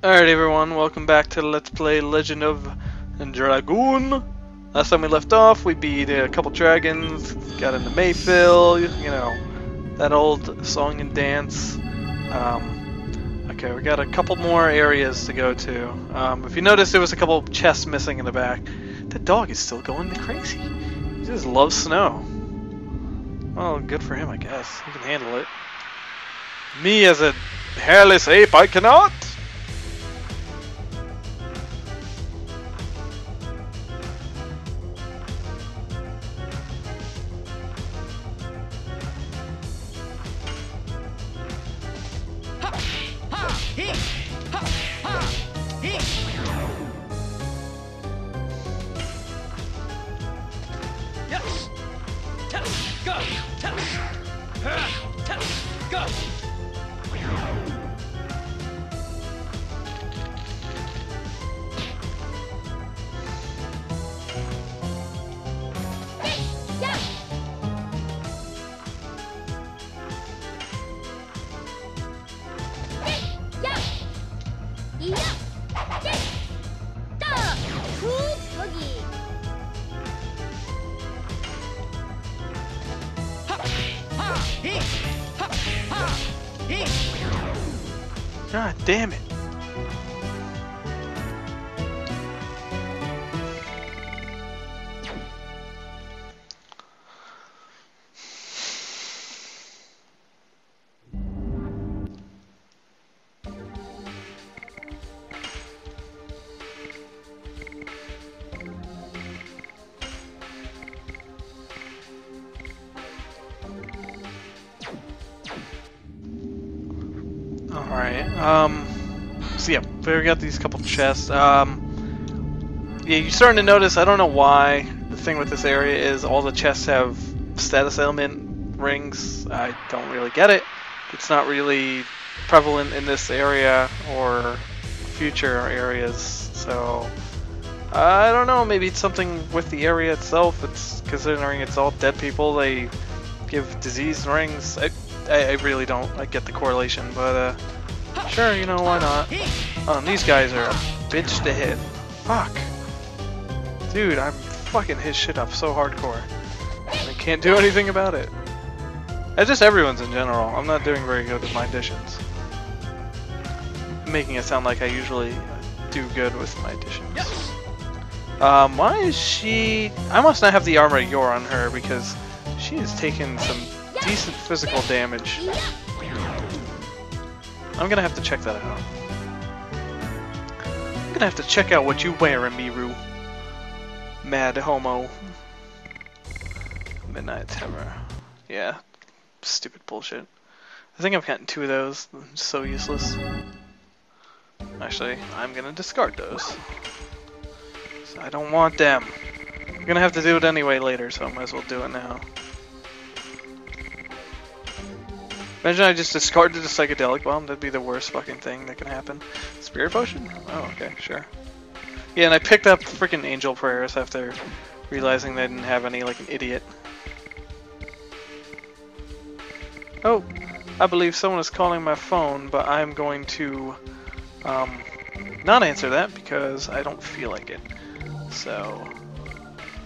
Alright everyone, welcome back to Let's Play Legend of Dragoon. Last time we left off, we beat a couple dragons, got into Mayfield, you know, that old song and dance. Okay, we got a couple more areas to go to. If you notice, there was a couple chests missing in the back. That dog is still going crazy. He just loves snow. Well, good for him, I guess. He can handle it. Me as a hairless ape, I cannot! God damn it. So yeah, we got these couple chests. Yeah, you're starting to notice, I don't know why, the thing with this area is all the chests have status element rings. I don't really get it. It's not really prevalent in this area or future areas, so I don't know, maybe it's something with the area itself. It's considering it's all dead people, they give disease rings. I really don't get the correlation, but sure, you know, why not? These guys are a bitch to hit. Fuck. Dude, I'm fucking his shit up so hardcore. I can't do anything about it. It's just everyone's in general. I'm not doing very good with my additions. Making it sound like I usually do good with my additions. Why is she... I must not have the armor Yor on her because she is taking some decent physical damage. I'm gonna have to check that out. I'm gonna have to check out what you wearing, Miru. Mad homo. Midnight Terror. Yeah. Stupid bullshit. I think I've gotten 2 of those. So useless. Actually, I'm gonna discard those. So I don't want them. I'm gonna have to do it anyway later, so I might as well do it now. Imagine I just discarded a psychedelic bomb. That'd be the worst fucking thing that can happen. Spirit potion? Oh, okay, sure. Yeah, and I picked up freaking angel prayers after realizing they didn't have any, like an idiot. Oh, I believe someone is calling my phone, but I'm going to not answer that because I don't feel like it. So,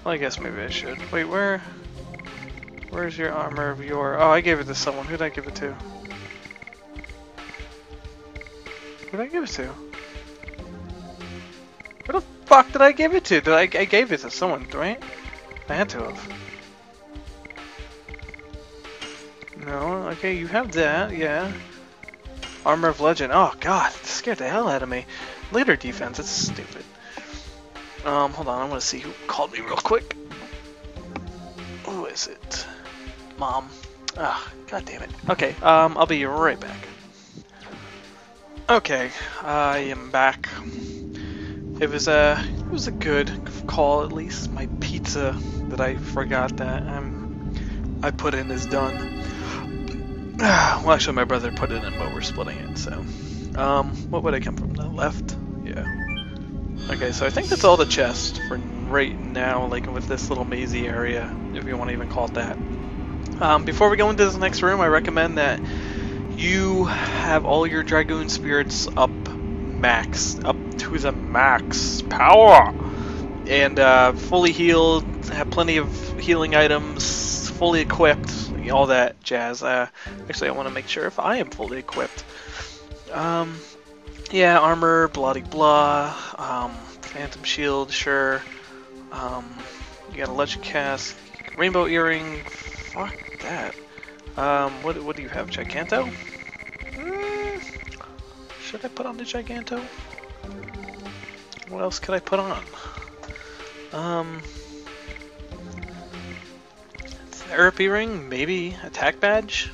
well, I guess maybe I should. Wait, where's your armor of your... Oh, I gave it to someone. Who did I give it to? Who did I give it to? Where the fuck did I give it to? I gave it to someone, right? I had to have. No, okay, you have that, yeah. Armor of Legend. Oh god, it scared the hell out of me. Later defense, it's stupid. Hold on, I'm gonna see who called me real quick. Who is it? Mom. Ah, god damn it. Okay, I'll be right back. Okay, I am back. It was a good call, at least. My pizza that I forgot that I put in is done. Well, actually, my brother put it in, but we're splitting it. So, what would I come from? The left? Yeah. Okay, so I think that's all the chests for right now, like with this little mazy area, if you want to even call it that. Before we go into this next room, I recommend that you have all your Dragoon spirits up max, up to the max power, and fully healed, have plenty of healing items, fully equipped, all that jazz. Actually, I want to make sure if I am fully equipped. Yeah, armor, bloody blah, phantom shield, sure. You got a legend cast, rainbow earring. Fuck that. What do you have? Giganto? Should I put on the Giganto? What else could I put on? Therapy ring? Maybe. Attack badge?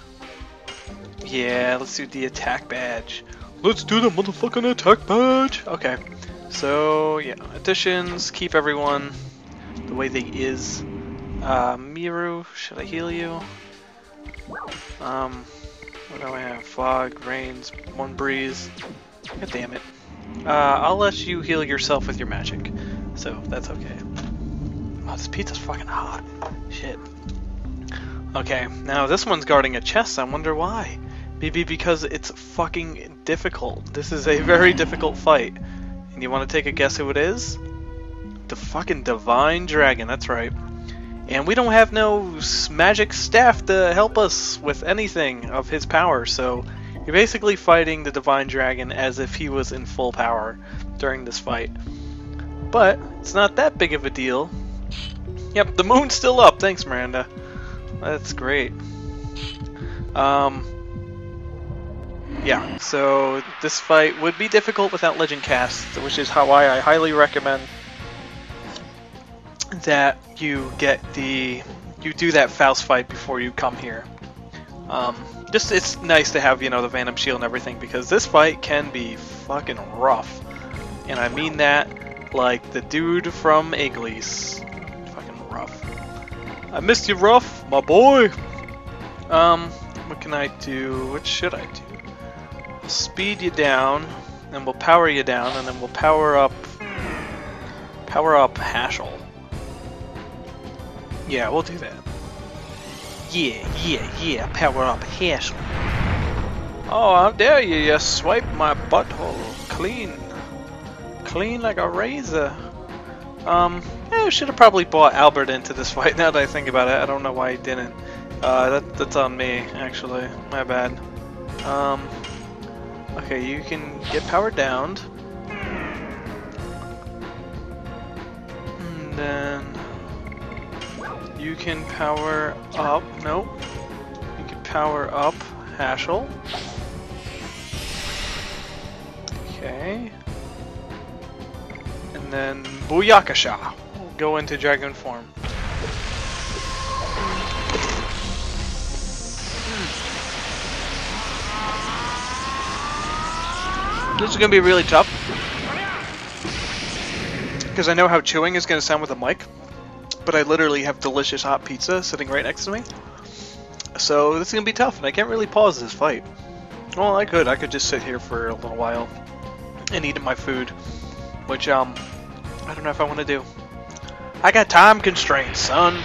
Yeah, let's do the attack badge. Let's do the motherfucking attack badge! Okay. So, yeah. Additions, keep everyone the way they is. Miru, should I heal you? What do I have? Fog, rains, one breeze. God damn it. I'll let you heal yourself with your magic. So, that's okay. Oh, this pizza's fucking hot. Shit. Okay, now this one's guarding a chest. I wonder why. Maybe because it's fucking difficult. This is a very difficult fight. And you want to take a guess who it is? The fucking Divine Dragon, that's right. And we don't have no magic staff to help us with anything of his power, so you're basically fighting the Divine Dragon as if he was in full power during this fight. But it's not that big of a deal. Yep, the moon's still up. Thanks, Miranda. That's great. Yeah, so this fight would be difficult without Legend Cast, which is why I highly recommend that you do that Faust fight before you come here. Just it's nice to have, you know, the Phantom Shield and everything, because this fight can be fucking rough. And I mean that like the dude from Iglis. Fucking rough. I missed you, Ruff, my boy! What can I do? What should I do? I'll speed you down, and we'll power you down, and then we'll power up Hashel. Yeah, we'll do that. Yeah, power up Hashel. Oh, how dare you! You swipe my butthole clean like a razor. I should have probably brought Albert into this fight. Now that I think about it, I don't know why he didn't. That's on me, actually. My bad. Okay, you can get powered down. And then you can power up. Nope. You can power up Hashel. Okay. And then Booyakasha. Go into Dragoon form. This is going to be really tough, because I know how chewing is going to sound with a mic, but I literally have delicious hot pizza sitting right next to me. So this is going to be tough, and I can't really pause this fight. Well, I could just sit here for a little while and eat my food, which I don't know if I want to do. I got time constraints, son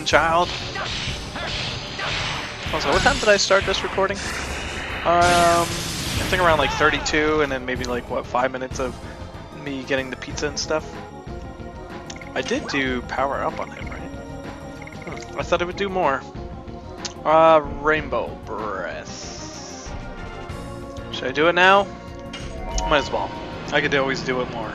child. Also, what time did I start this recording? I think around like 32, and then maybe like, what, 5 minutes of me getting the pizza and stuff. I did do power up on him, right? I thought it would do more. Rainbow Breath. Should I do it now? Might as well. I could always do it more.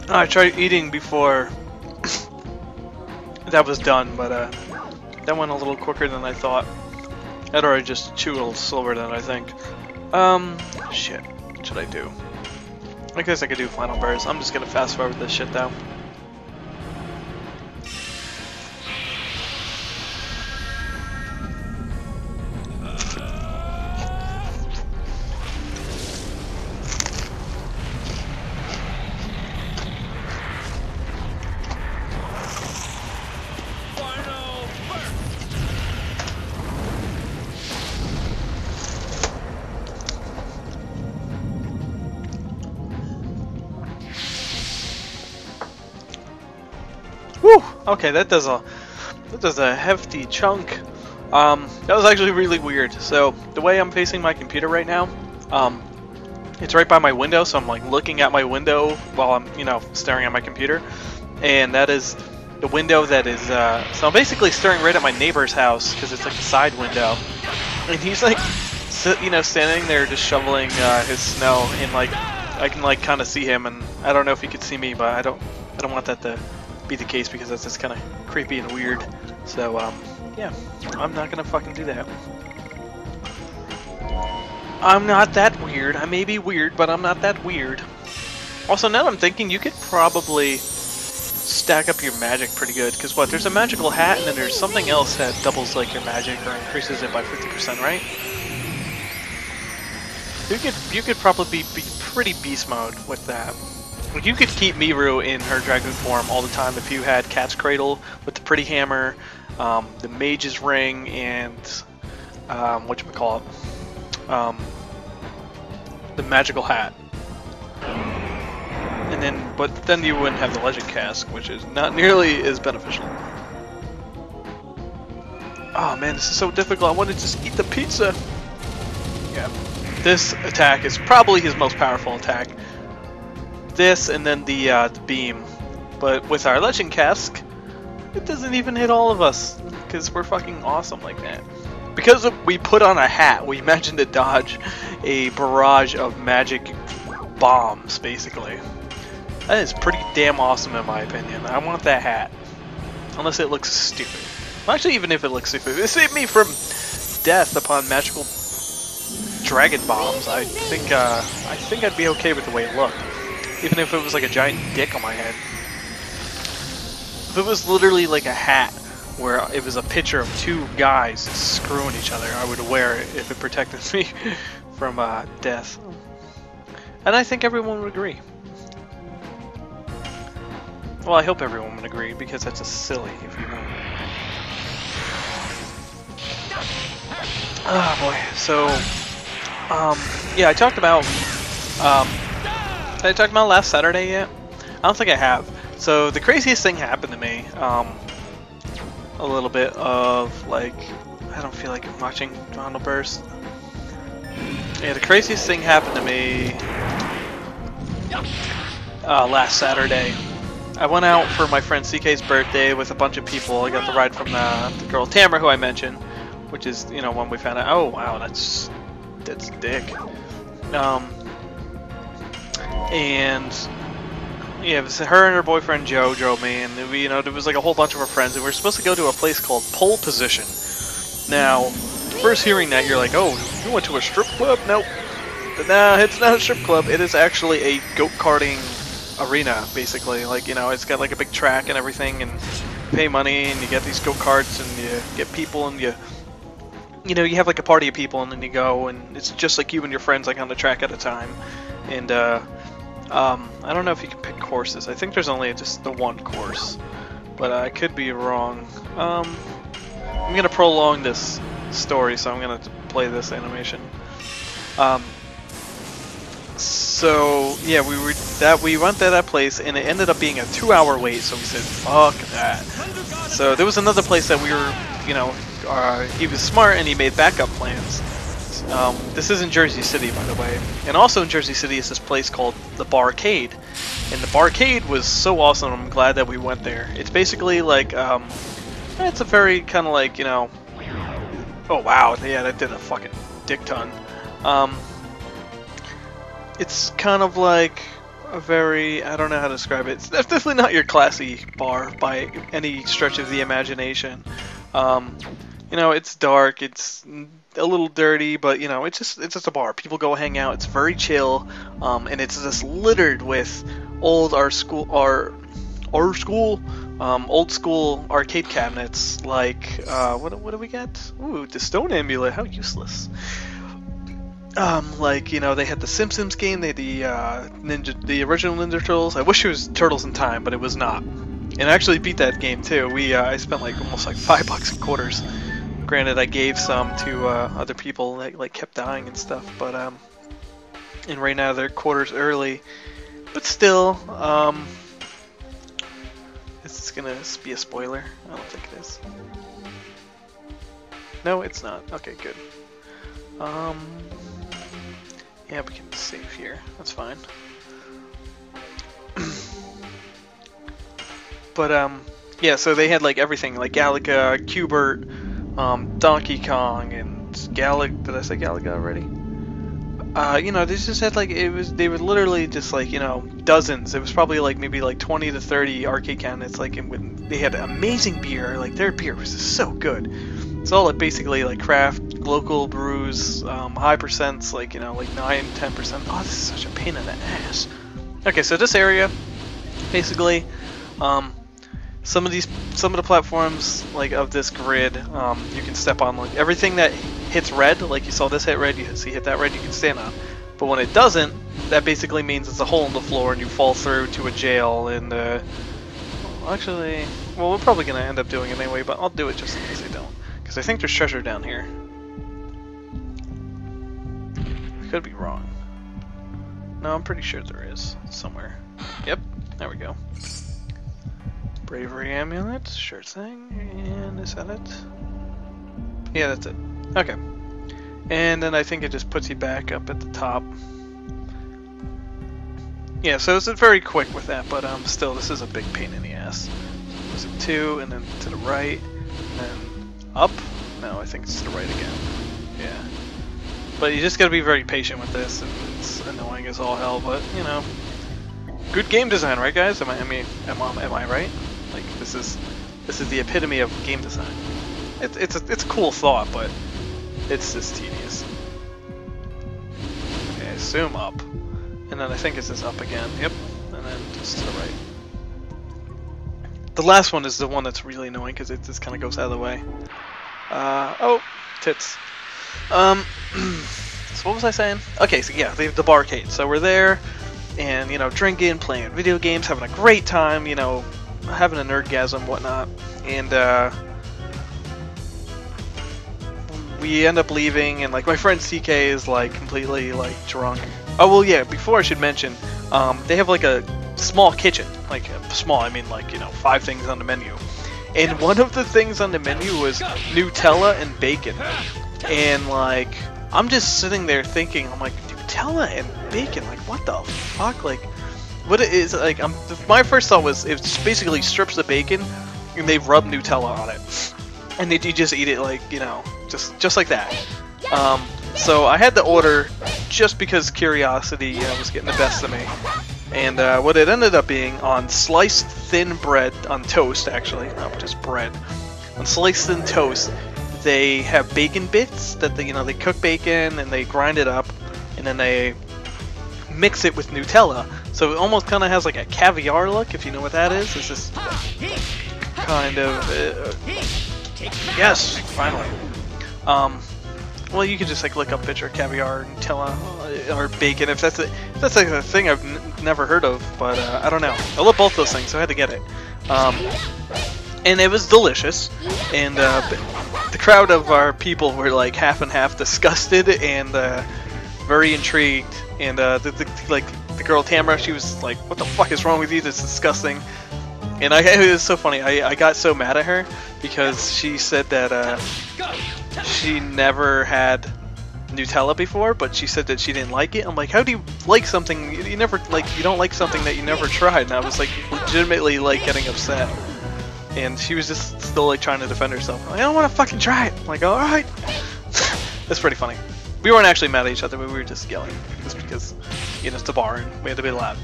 I tried eating before that was done, but that went a little quicker than I thought. I'd already just chew a little slower than I think. Shit. What should I do? I guess I could do Final Burst. I'm just gonna fast forward this shit though. Whew. Okay, that does a hefty chunk. That was actually really weird. So the way I'm facing my computer right now, it's right by my window, so I'm like looking at my window while I'm, you know, staring at my computer, and that is the window that is. So I'm basically staring right at my neighbor's house because it's like a side window, and he's like, you know, standing there just shoveling his snow, and like I can like kind of see him, and I don't know if he could see me, but I don't want that to be the case because that's just kind of creepy and weird. So yeah, I'm not gonna fucking do that. I'm not that weird. I may be weird, but I'm not that weird. Also, now that I'm thinking, you could probably stack up your magic pretty good, because what, there's a magical hat, and then there's something else that doubles like your magic or increases it by 50%, right? You could probably be pretty beast mode with that. Like, you could keep Miru in her Dragoon form all the time if you had Cat's Cradle with the Pretty Hammer, the Mage's Ring, and whatchamacallit, the Magical Hat. And then, but then you wouldn't have the Legend Cask, which is not nearly as beneficial. Oh man, this is so difficult. I want to just eat the pizza. Yeah. This attack is probably his most powerful attack. This and then the beam. But with our Legend Cask, it doesn't even hit all of us, because we're fucking awesome like that. Because we put on a hat, we managed to dodge a barrage of magic bombs, basically. That is pretty damn awesome in my opinion. I want that hat. Unless it looks stupid. Well, actually, even if it looks stupid, it saved me from death upon magical dragon bombs. I think I'd be okay with the way it looked. Even if it was like a giant dick on my head. If it was literally like a hat where it was a picture of two guys screwing each other, I would wear it if it protected me from death. And I think everyone would agree. Well, I hope everyone would agree, because that's just silly if you don't. Oh boy. So, yeah, I talked about. Did I talk about last Saturday yet? I don't think I have. So the craziest thing happened to me. A little bit of like, I don't feel like watching Donald Burst. Yeah, the craziest thing happened to me last Saturday. I went out for my friend CK's birthday with a bunch of people. I got the ride from the girl Tamara, who I mentioned, which is, you know, when we found out. Oh wow, that's dick. And yeah, it was her and her boyfriend Joe drove me, and we, you know, there was like a whole bunch of our friends, and we were supposed to go to a place called Pole Position. Now, first hearing that, you're like, oh, you went to a strip club? Nope. No, it's not a strip club. It is actually a go-karting arena, basically. Like, you know, it's got like a big track and everything, and you pay money, and you get these go-karts, and you get people, and you know, you have like a party of people, and then you go, and it's just like you and your friends like on the track at a time. And I don't know if you can pick courses. I think there's only just the one course, but I could be wrong. I'm gonna prolong this story, so I'm gonna play this animation. So yeah, we went to that place, and it ended up being a 2-hour wait. So we said, "Fuck that." So there was another place that we were, you know, he was smart and he made backup plans. This is in Jersey City, by the way, and also in Jersey City is this place called the Barcade, and the Barcade was so awesome. I'm glad that we went there. It's basically like, it's a very kind of like, you know, oh wow, yeah, that did a fucking dick ton. It's kind of like a very, I don't know how to describe it. It's definitely not your classy bar by any stretch of the imagination. You know, it's dark, it's a little dirty, but you know, it's just a bar. People go hang out. It's very chill, and it's just littered with old old school arcade cabinets. Like what do we get? Ooh, the Stone Amulet. How useless. Like, you know, they had the Simpsons game. They had the original Ninja Turtles. I wish it was Turtles in Time, but it was not. And I actually beat that game too. I spent like almost like $5 in quarters. Granted, I gave some to other people that like kept dying and stuff, but and right now they're quarters early. But still, Is this gonna be a spoiler? I don't think it is. No, it's not. Okay, good. Yeah, we can save here. That's fine. But yeah. So they had like everything, like Galaga, Q*bert, Donkey Kong, and Did I say Galaga already? You know, they just had like they were literally just like, you know, dozens. It was probably like maybe like 20 to 30 arcade cabinets. Like, they had amazing beer. Like, their beer was just so good. It's all like basically like craft, local brews, high percents, like, you know, like 9-10%. Oh, this is such a pain in the ass. Okay, so this area, basically, some of the platforms like of this grid, you can step on. Like everything that hits red, like you saw this hit red, you see hit that red, you can stand on. But when it doesn't, that basically means it's a hole in the floor and you fall through to a jail. And actually, well, we're probably gonna end up doing it anyway, but I'll do it just in case I don't, because I think there's treasure down here. I could be wrong. No, I'm pretty sure there is somewhere. Yep, there we go. Bravery amulet, sure thing. And is that it? Yeah, that's it. Okay. And then I think it just puts you back up at the top. Yeah, so it's very quick with that, but still, this is a big pain in the ass. Was it 2, and then to the right, and then up? No, I think it's to the right again. Yeah. But you just gotta be very patient with this, and it's annoying as all hell, but, you know. Good game design, right, guys? Am I right? Like, this is the epitome of game design. It's a cool thought, but it's just tedious. Okay, I assume up, and then I think it's just up again. Yep, and then just to the right. The last one is the one that's really annoying because it just kind of goes out of the way. Oh, tits. So what was I saying? Okay, so yeah, the barcade. So we're there, and you know, drinking, playing video games, having a great time. You know, having an nerdgasm, whatnot, and we end up leaving, and like my friend CK is like completely like drunk. Oh well, yeah. Before I should mention, they have like a small kitchen, like small. I mean, like, you know, 5 things on the menu, and one of the things on the menu was Nutella and bacon, and like I'm just sitting there thinking, I'm like, Nutella and bacon, like what the fuck, like. What it is, like, my first thought was it just basically strips the bacon and they rub Nutella on it, and you just eat it like, you know, just like that. So I had to order just because curiosity, you know, was getting the best of me. And what it ended up being, on sliced thin bread, on toast actually, not just bread, on sliced thin toast, they have bacon bits that they, you know, they cook bacon and they grind it up, and then they mix it with Nutella. So it almost kind of has like a caviar look, if you know what that is. It's just kind of... yes, finally. Well, you could just like look up a picture of caviar, Nutella, or bacon, if that's like a thing I've never heard of, but I don't know. I love both those things, so I had to get it. And it was delicious, and the crowd of our people were like half and half disgusted and very intrigued, and the girl Tamara, she was like, "What the fuck is wrong with you? That's disgusting." And it was so funny. I got so mad at her because she said that she never had Nutella before, but she said that she didn't like it. I'm like, how do you like something you never like? You don't like something that you never tried? And I was like, legitimately like getting upset. And she was just still like trying to defend herself. I'm like, I don't want to fucking try it. I'm like, all right. That's pretty funny. We weren't actually mad at each other, but we were just yelling just because, you know, it's a bar and we had to be loud.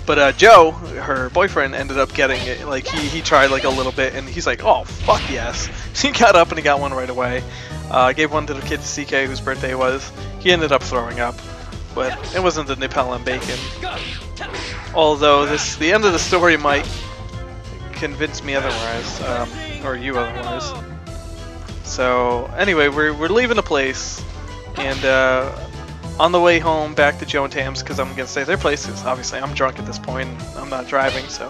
But Joe, her boyfriend, ended up getting it. Like he tried like a little bit, and he's like, "Oh fuck yes!" He got up and he got one right away. Gave one to the kid to CK, whose birthday it was. He ended up throwing up, but it wasn't the Nutella and bacon. Although the end of the story might convince me otherwise, or you otherwise. So anyway, we're leaving the place, and on the way home back to Joe and Tam's, because I'm gonna stay at their place, because obviously I'm drunk at this point, and I'm not driving, so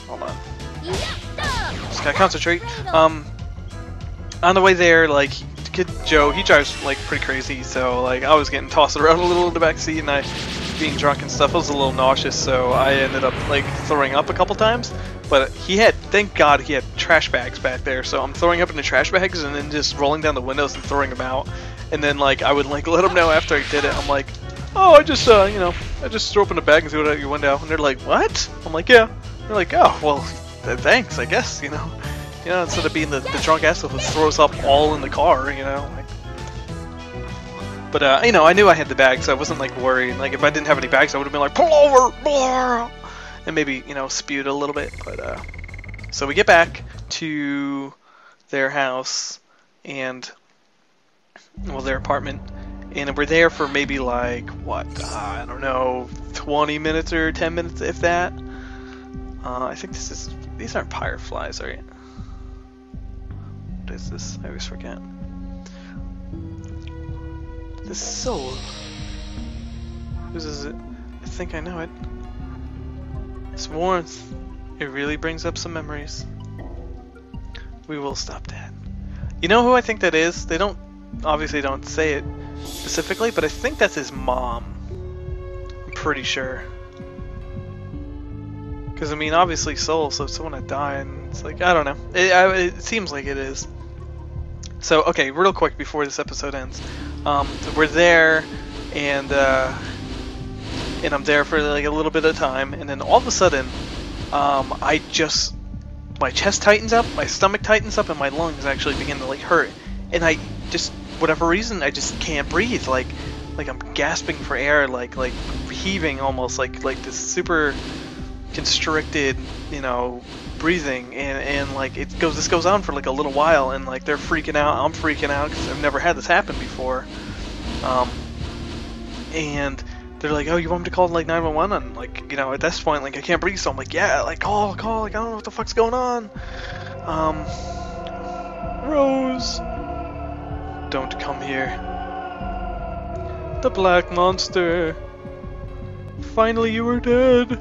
hold on, just gotta concentrate. On the way there, like, kid Joe, he drives like pretty crazy, so like I was getting tossed around a little in the back seat, and I being drunk and stuff, I was a little nauseous, so I ended up like throwing up a couple times. But thank God he had trash bags back there, so I'm throwing up in the trash bags and then just rolling down the windows and throwing them out. And then like I would like let him know after I did it. I'm like, oh, I just I just threw up in the bag and threw it out your window. And they're like, what? I'm like, yeah. They're like, oh, well, thanks, I guess, instead of being the drunk asshole who throws up all in the car, like. But I knew I had the bag, so I wasn't like worried. Like if I didn't have any bags, I would have been like, pull over, blah, and maybe spewed a little bit. But so we get back to their house and their apartment, and we're there for maybe like what I don't know, 20 minutes or 10 minutes, if that. I think these aren't fireflies, right? What is this? I always forget. This soul. Whose is it? I think I know it. It's warmth. It really brings up some memories. We will stop that. You know who I think that is? They obviously don't say it specifically, but I think that's his mom. I'm pretty sure. Because, I mean, obviously soul, so if someone had died, it's like, I don't know. It seems like it is. So, okay, real quick before this episode ends. We're there, and I'm there for like a little bit of time, and then all of a sudden, my chest tightens up, my stomach tightens up, and my lungs actually begin to like hurt. And I just, whatever reason, I just can't breathe. Like I'm gasping for air, like heaving almost, like this super constricted, breathing, and like this goes on for like a little while, and like they're freaking out, I'm freaking out because I've never had this happen before, and they're like, oh, you want me to call like 911? And like, at this point, like I can't breathe, so I'm like, yeah, like call, like I don't know what the fuck's going on. Rose, don't come here. The black monster. Finally, you were dead.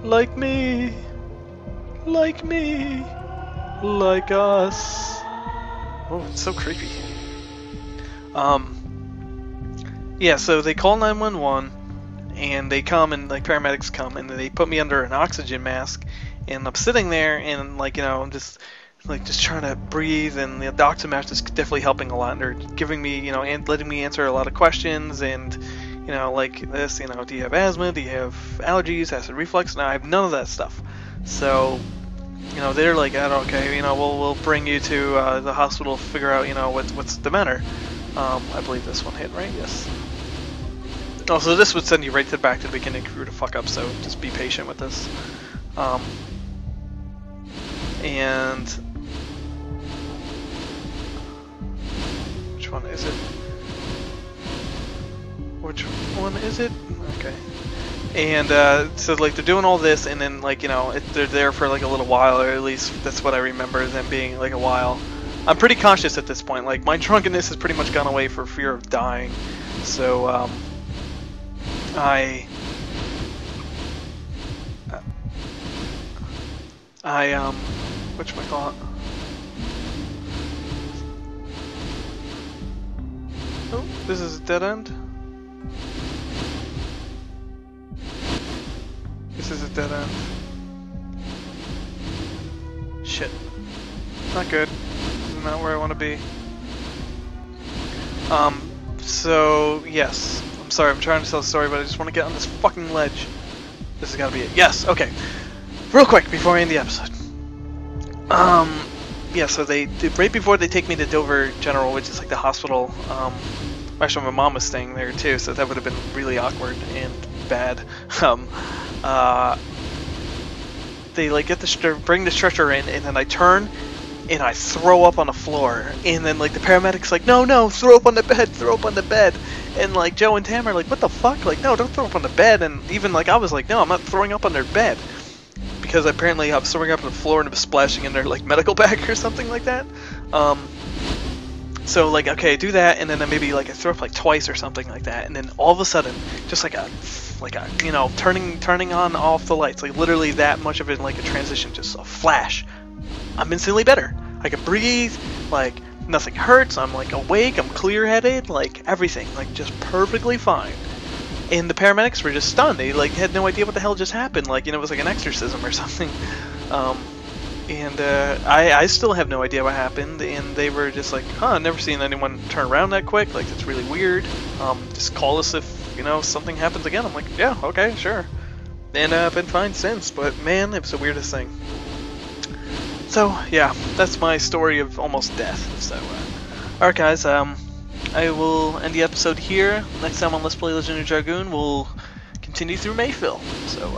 Like me. Like me. Like us. Oh, it's so creepy. Yeah, so they call 911, and they come, and like paramedics come, and they put me under an oxygen mask, and I'm sitting there, and like, I'm just trying to breathe, and the oxygen mask is definitely helping a lot, and they're giving me, and letting me answer a lot of questions, and like this, do you have asthma, do you have allergies, acid reflux? No, I have none of that stuff. So, they're like, okay, we'll bring you to the hospital, figure out, what's the matter. I believe this one hit, right? Yes. Also, this would send you right back to the beginning if you were to fuck up, so just be patient with this. And which one is it? Which one is it? Okay. And so like they're doing all this, and then like they're there for like a little while, or at least that's what I remember them being, like a while. I'm pretty conscious at this point. Like my drunkenness has pretty much gone away for fear of dying. So I whatchamacallit? Oh, this is a dead end. This is a dead end. Shit. Not good. Not where I want to be. So, yes. I'm sorry, I'm trying to tell a story, but I just want to get on this fucking ledge. This has got to be it. Yes, okay. Real quick, before I end the episode. Yeah, so right before they take me to Dover General, which is like the hospital, actually my mom was staying there too, so that would have been really awkward and bad. They like bring the stretcher in, and then I turn, and I throw up on the floor, and then like the paramedics like, no, throw up on the bed, and like Joe and Tam are like, what the fuck, like no, don't throw up on the bed, and even like I was like, no, I'm not throwing up on their bed, because apparently I was throwing up on the floor and it was splashing in their like medical bag or something like that. So like, okay, do that, and then maybe like I throw up like twice or something like that, and then all of a sudden, just like a turning on off the lights, like literally that much of it, like a transition, just a flash. I'm instantly better. I can breathe, like nothing hurts. I'm like awake. I'm clear-headed, like everything, like just perfectly fine. and the paramedics were just stunned. They like had no idea what the hell just happened. Like, you know, it was like an exorcism or something. I still have no idea what happened, and they were just like, huh, I've never seen anyone turn around that quick. Like, it's really weird. Just call us if, you know, something happens again. I'm like, yeah, okay, sure. And I've been fine since, but man, it was the weirdest thing. So, yeah, that's my story of almost death. So, alright guys, I will end the episode here. Next time on Let's Play Legend of Dragoon, we'll continue through Mayfield. So,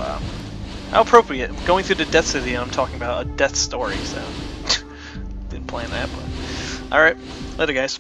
how appropriate. Going through the Death City, and I'm talking about a death story, so didn't plan that, but alright, later guys.